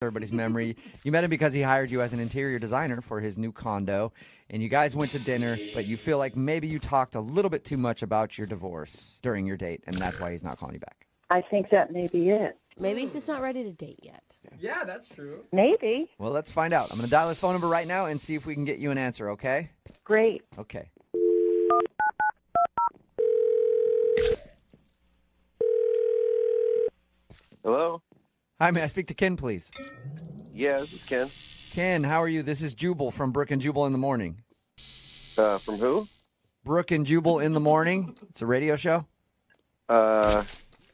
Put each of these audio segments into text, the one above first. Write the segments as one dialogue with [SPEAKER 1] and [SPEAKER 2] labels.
[SPEAKER 1] everybody's memory. You met him because he hired you as an interior designer for his new condo, and you guys went to dinner, but you feel like maybe you talked a little bit too much about your divorce during your date, and that's why he's not calling you back.
[SPEAKER 2] I think that may be it.
[SPEAKER 3] Maybe he's just not ready to date yet.
[SPEAKER 4] Yeah, that's true.
[SPEAKER 2] Maybe.
[SPEAKER 1] Well, let's find out. I'm going to dial his phone number right now and see if we can get you an answer, okay?
[SPEAKER 2] Great.
[SPEAKER 1] Okay.
[SPEAKER 5] Hello?
[SPEAKER 1] Hi, may I speak to Ken, please?
[SPEAKER 5] Yeah, this is Ken.
[SPEAKER 1] Ken, how are you? This is Jubal from Brook and Jubal in the Morning.
[SPEAKER 5] From who?
[SPEAKER 1] Brook and Jubal in the Morning. It's a radio show.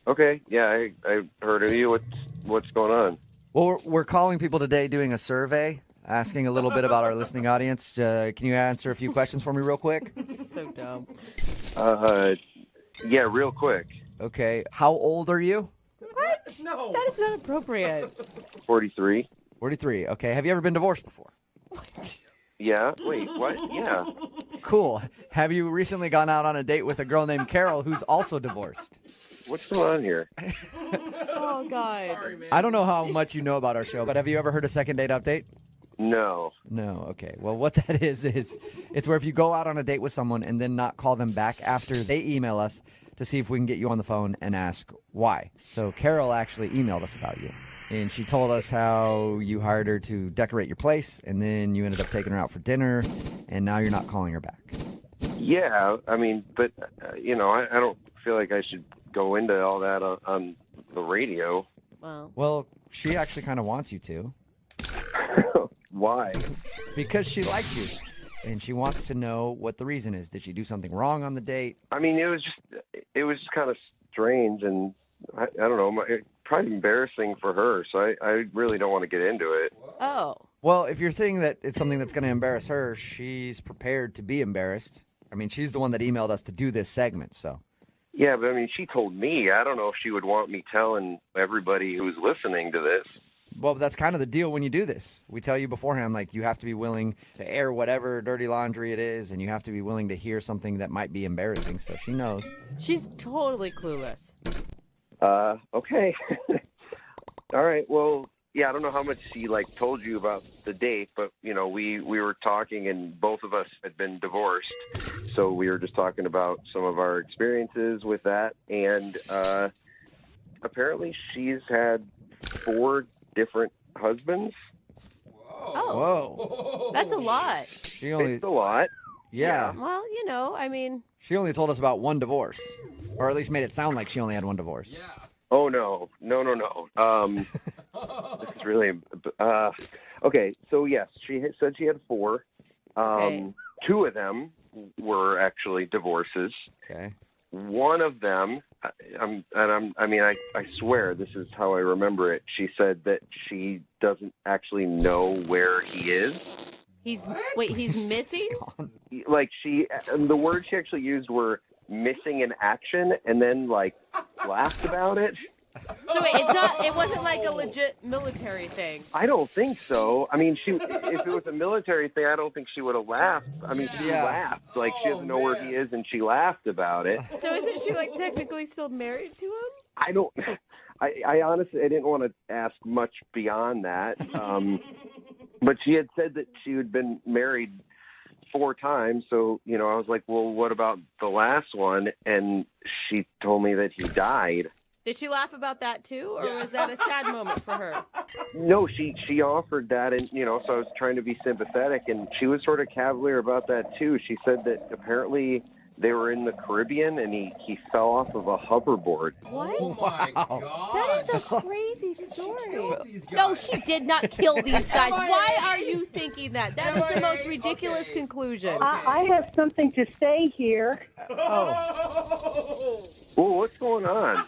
[SPEAKER 5] Okay. Yeah, I heard of you. What's going on?
[SPEAKER 1] Well, we're calling people today doing a survey, asking a little bit about our listening audience. Can you answer a few questions for me real quick?
[SPEAKER 3] So dumb.
[SPEAKER 5] Yeah, real quick.
[SPEAKER 1] Okay. How old are you?
[SPEAKER 3] What?
[SPEAKER 4] No.
[SPEAKER 3] That is not appropriate.
[SPEAKER 5] 43.
[SPEAKER 1] 43. Okay. Have you ever been divorced before?
[SPEAKER 3] What?
[SPEAKER 5] Yeah. Wait, what? Yeah.
[SPEAKER 1] Cool. Have you recently gone out on a date with a girl named Carol who's also divorced?
[SPEAKER 5] What's going on here?
[SPEAKER 3] Oh, God.
[SPEAKER 4] Sorry, man.
[SPEAKER 1] I don't know how much you know about our show, but have you ever heard a second date update?
[SPEAKER 5] No.
[SPEAKER 1] No. Okay. Well, what that is it's where if you go out on a date with someone and then not call them back after they email us to see if we can get you on the phone and ask why. So Carol actually emailed us about you. And she told us how you hired her to decorate your place, and then you ended up taking her out for dinner, and now you're not calling her back.
[SPEAKER 5] Yeah, I mean, but, I don't feel like I should go into all that on the radio.
[SPEAKER 3] Wow.
[SPEAKER 1] Well, she actually kind of wants you to.
[SPEAKER 5] Why?
[SPEAKER 1] Because she liked you, and she wants to know what the reason is. Did she do something wrong on the date?
[SPEAKER 5] I mean, it was just kind of strange, and I don't know, probably embarrassing for her, so I really don't want to get into it.
[SPEAKER 3] Oh.
[SPEAKER 1] Well, if you're saying that it's something that's going to embarrass her, she's prepared to be embarrassed. I mean, she's the one that emailed us to do this segment, so.
[SPEAKER 5] Yeah, but I mean, she told me. I don't know if she would want me telling everybody who's listening to this.
[SPEAKER 1] Well, that's kind of the deal when you do this. We tell you beforehand, like, you have to be willing to air whatever dirty laundry it is, and you have to be willing to hear something that might be embarrassing, so she knows.
[SPEAKER 3] She's totally clueless.
[SPEAKER 5] Okay. All right, well, yeah, I don't know how much she, told you about the date, but, we were talking, and both of us had been divorced, so we were just talking about some of our experiences with that, and apparently she's had 4 different husbands.
[SPEAKER 3] Oh.
[SPEAKER 1] Whoa.
[SPEAKER 3] That's a lot.
[SPEAKER 1] She only,
[SPEAKER 5] It's a lot.
[SPEAKER 1] yeah.
[SPEAKER 3] Well, I mean.
[SPEAKER 1] She only told us about one divorce, or at least made it sound like she only had one divorce.
[SPEAKER 4] Yeah.
[SPEAKER 5] Oh, no. This is really, okay. So yes, she said she had 4.
[SPEAKER 3] Okay.
[SPEAKER 5] 2 of them were actually divorces.
[SPEAKER 1] Okay.
[SPEAKER 5] One of them, I swear this is how I remember it. She said that she doesn't actually know where he is.
[SPEAKER 3] He's missing?
[SPEAKER 5] The words she actually used were missing in action, and then laughed about it.
[SPEAKER 3] So wait, it wasn't like a legit military thing.
[SPEAKER 5] I don't think so. I mean, if it was a military thing, I don't think she would have laughed. I mean, she laughed. She doesn't know where he is, and she laughed about it.
[SPEAKER 3] So isn't she technically still married to him?
[SPEAKER 5] I honestly, I didn't want to ask much beyond that. But she had said that she had been married 4 times. So, I was like, well, what about the last one? And she told me that he died.
[SPEAKER 3] Did she laugh about that too, or was that a sad moment for her?
[SPEAKER 5] No, she offered that, and so I was trying to be sympathetic, and she was sort of cavalier about that too. She said that apparently they were in the Caribbean, and he fell off of a hoverboard.
[SPEAKER 3] What?
[SPEAKER 4] Oh my God.
[SPEAKER 3] That is a crazy story.
[SPEAKER 4] Killed these guys.
[SPEAKER 3] No, she did not kill these guys.
[SPEAKER 4] Am I
[SPEAKER 3] Why
[SPEAKER 4] right?
[SPEAKER 3] are you thinking that? That is the most ridiculous
[SPEAKER 4] Okay.
[SPEAKER 3] conclusion.
[SPEAKER 2] I have something to say here.
[SPEAKER 4] Oh.
[SPEAKER 5] Well, what's going on?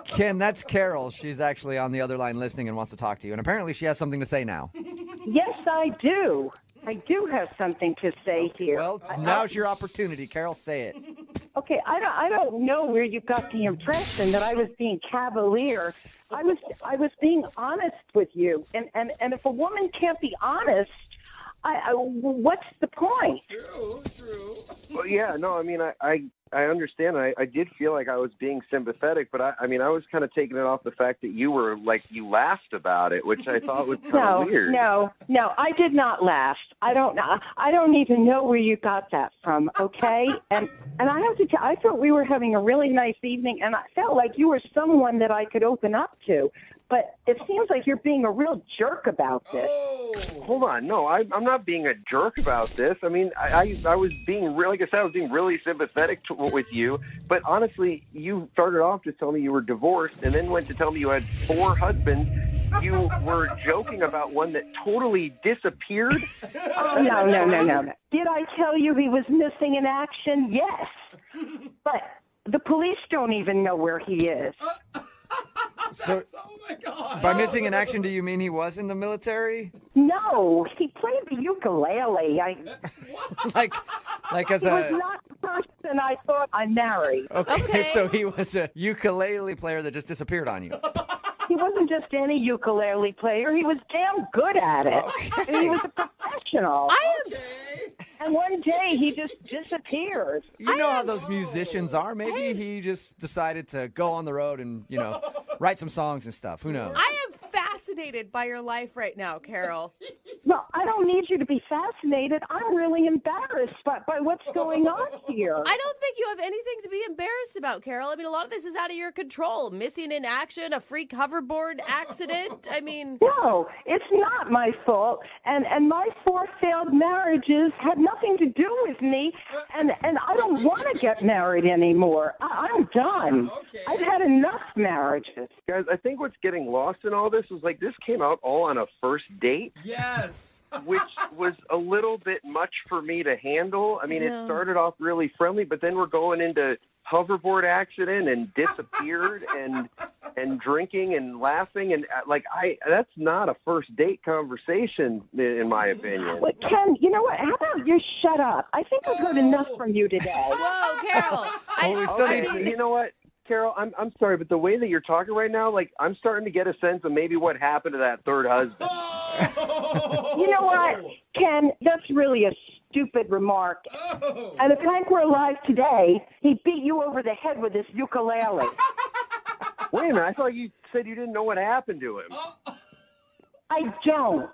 [SPEAKER 1] Ken, that's Carol. She's actually on the other line listening and wants to talk to you. And apparently she has something to say now.
[SPEAKER 2] Yes, I do. I do have something to say here.
[SPEAKER 1] Well, now's your opportunity. Carol, say it.
[SPEAKER 2] Okay, I don't know where you got the impression that I was being cavalier. I was being honest with you, and if a woman can't be honest, what's the point?
[SPEAKER 4] True.
[SPEAKER 5] Well, yeah, no, I mean, I I understand. I did feel like I was being sympathetic, but I mean, I was kind of taking it off the fact that you were like, you laughed about it, which I thought was kind of weird.
[SPEAKER 2] No, I did not laugh. I don't even know where you got that from, okay? And I have to tell, I thought we were having a really nice evening, and I felt like you were someone that I could open up to. But it seems like you're being a real jerk about this.
[SPEAKER 5] Hold on. No, I'm not being a jerk about this. I mean, I was being really, like I said, I was being really sympathetic with you. But honestly, you started off to tell me you were divorced and then went to tell me you had 4 husbands. You were joking about one that totally disappeared.
[SPEAKER 2] Oh, no. Did I tell you he was missing in action? Yes. But the police don't even know where he is.
[SPEAKER 1] So,
[SPEAKER 4] Oh my God.
[SPEAKER 1] by missing in action, do you mean he was in the military?
[SPEAKER 2] No, he played the ukulele.
[SPEAKER 1] Like as
[SPEAKER 2] He was
[SPEAKER 1] a.
[SPEAKER 2] not the person I thought I married.
[SPEAKER 1] Okay, so he was a ukulele player that just disappeared on you.
[SPEAKER 2] He wasn't just any ukulele player. He was damn good at it.
[SPEAKER 1] Okay.
[SPEAKER 2] He was a professional.
[SPEAKER 3] I am.
[SPEAKER 2] And one day he just disappeared.
[SPEAKER 1] You know how those musicians are. Maybe he just decided to go on the road and, write some songs and stuff. Who knows?
[SPEAKER 3] I am fascinated by your life right now, Carol.
[SPEAKER 2] Well, I don't need you to be fascinated. I'm really embarrassed by what's going on here.
[SPEAKER 3] I don't think you have anything to be embarrassed about, Carol. I mean, a lot of this is out of your control. Missing in action, a freak hoverboard accident. I mean,
[SPEAKER 2] No, it's not my fault. And my 4 failed marriages had nothing to do with me. And I don't want to get married anymore. I'm done.
[SPEAKER 4] Okay.
[SPEAKER 2] I've had enough marriages.
[SPEAKER 5] Guys, I think what's getting lost in all this is like this came out all on a first date,
[SPEAKER 4] Yes.
[SPEAKER 5] which was a little bit much for me to handle. I mean, it started off really friendly, but then we're going into hoverboard accident and disappeared and drinking and laughing and that's not a first date conversation in my opinion.
[SPEAKER 2] Well, Ken, you know what? How about you shut up? I think I've heard enough from you today.
[SPEAKER 3] whoa, Carol.
[SPEAKER 1] we still need
[SPEAKER 5] Okay,
[SPEAKER 1] to-
[SPEAKER 5] you know what, Carol, I'm sorry, but the way that you're talking right now, like I'm starting to get a sense of maybe what happened to that 3rd husband.
[SPEAKER 2] You know what, Ken? That's really a stupid remark. And if Hank were alive today, he'd beat you over the head with his ukulele.
[SPEAKER 5] Wait a minute, I thought you said you didn't know what happened to him.
[SPEAKER 2] I don't.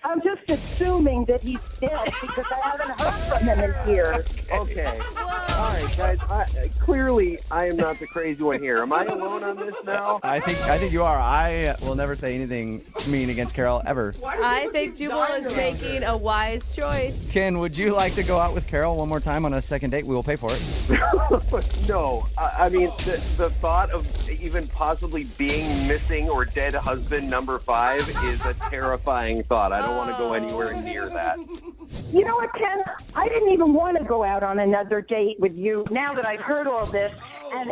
[SPEAKER 2] I'm just assuming that he's dead because I haven't heard from him in years.
[SPEAKER 5] Okay. All right, guys. Clearly, I am not the crazy one here. Am I alone on this now?
[SPEAKER 1] I think you are. I will never say anything mean against Carol ever.
[SPEAKER 3] I think Jubal is making a wise choice.
[SPEAKER 1] Ken, would you like to go out with Carol one more time on a second date? We will pay for it.
[SPEAKER 5] No. I mean, the thought of even possibly being missing or dead husband number 5 is a terrifying thought. I don't want to go anywhere near that.
[SPEAKER 2] You know what, Ken? I didn't even want to go out on another date with you now that I've heard all this.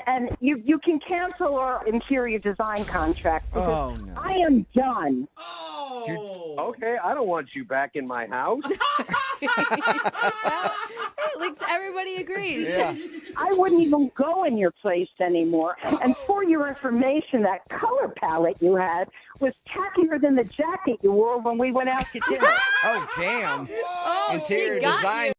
[SPEAKER 2] And you can cancel our interior design contract because
[SPEAKER 1] Oh, no.
[SPEAKER 2] I am done.
[SPEAKER 5] Okay, I don't want you back in my house.
[SPEAKER 3] At least everybody agrees.
[SPEAKER 1] Yeah.
[SPEAKER 2] I wouldn't even go in your place anymore. And for your information, that color palette you had was tackier than the jacket you wore when we went out to dinner.
[SPEAKER 1] Oh, damn.
[SPEAKER 3] Oh,
[SPEAKER 1] Interior
[SPEAKER 3] she got
[SPEAKER 1] design.
[SPEAKER 3] you.